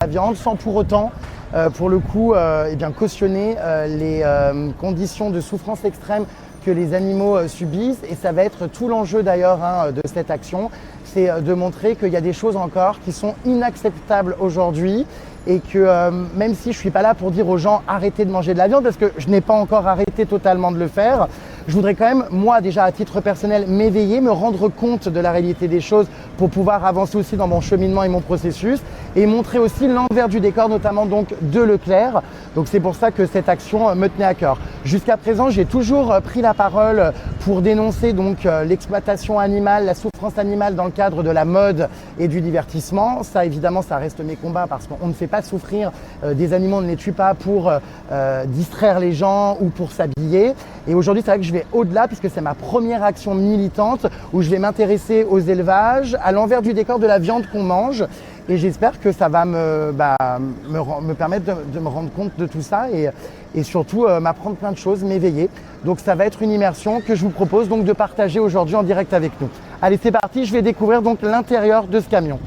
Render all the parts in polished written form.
la viande sans pour autant, pour le coup, cautionner les conditions de souffrance extrême que les animaux subissent. Et ça va être tout l'enjeu d'ailleurs de cette action, c'est de montrer qu'il y a des choses encore qui sont inacceptables aujourd'hui et que même si je ne suis pas là pour dire aux gens arrêtez de manger de la viande parce que je n'ai pas encore arrêté totalement de le faire, je voudrais quand même, moi déjà à titre personnel, m'éveiller, me rendre compte de la réalité des choses pour pouvoir avancer aussi dans mon cheminement et mon processus et montrer aussi l'envers du décor, notamment donc de Leclerc. Donc c'est pour ça que cette action me tenait à cœur. Jusqu'à présent, j'ai toujours pris la parole pour dénoncer donc l'exploitation animale, la souffrance animale dans le cadre de la mode et du divertissement. Ça évidemment, ça reste mes combats parce qu'on ne fait pas souffrir des animaux, on ne les tue pas pour distraire les gens ou pour s'habiller. Et aujourd'hui, c'est vrai que je vais au-delà puisque c'est ma première action militante où je vais m'intéresser aux élevages, à l'envers du décor de la viande qu'on mange. Et j'espère que ça va me permettre de me rendre compte de tout ça et surtout m'apprendre plein de choses, m'éveiller. Donc ça va être une immersion que je vous propose donc de partager aujourd'hui en direct avec nous. Allez, c'est parti, je vais découvrir donc l'intérieur de ce camion.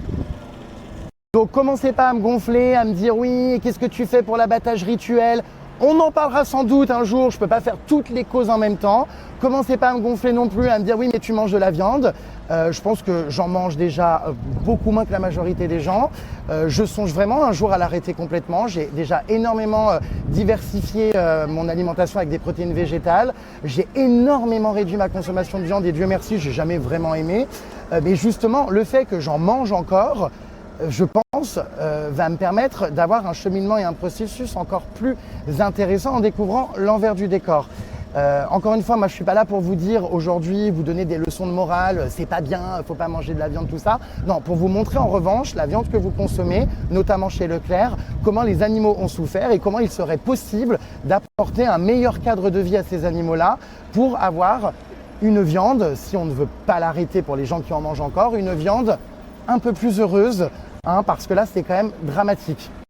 Donc commencez pas à me gonfler, à me dire oui, qu'est-ce que tu fais pour l'abattage rituel ? On en parlera sans doute un jour, je ne peux pas faire toutes les causes en même temps. Commencez pas à me gonfler non plus, à me dire oui mais tu manges de la viande. Je pense que j'en mange déjà beaucoup moins que la majorité des gens. Je songe vraiment un jour à l'arrêter complètement. J'ai déjà énormément diversifié mon alimentation avec des protéines végétales. J'ai énormément réduit ma consommation de viande et Dieu merci, j'ai jamais vraiment aimé. Mais justement, le fait que j'en mange encore, je pense, va me permettre d'avoir un cheminement et un processus encore plus intéressant en découvrant l'envers du décor. Encore une fois, moi je suis pas là pour vous dire aujourd'hui, vous donner des leçons de morale, c'est pas bien, faut pas manger de la viande, tout ça. Non, pour vous montrer en revanche la viande que vous consommez, notamment chez Leclerc, comment les animaux ont souffert et comment il serait possible d'apporter un meilleur cadre de vie à ces animaux-là pour avoir une viande, si on ne veut pas l'arrêter pour les gens qui en mangent encore, une viande un peu plus heureuse, parce que là c'est quand même dramatique.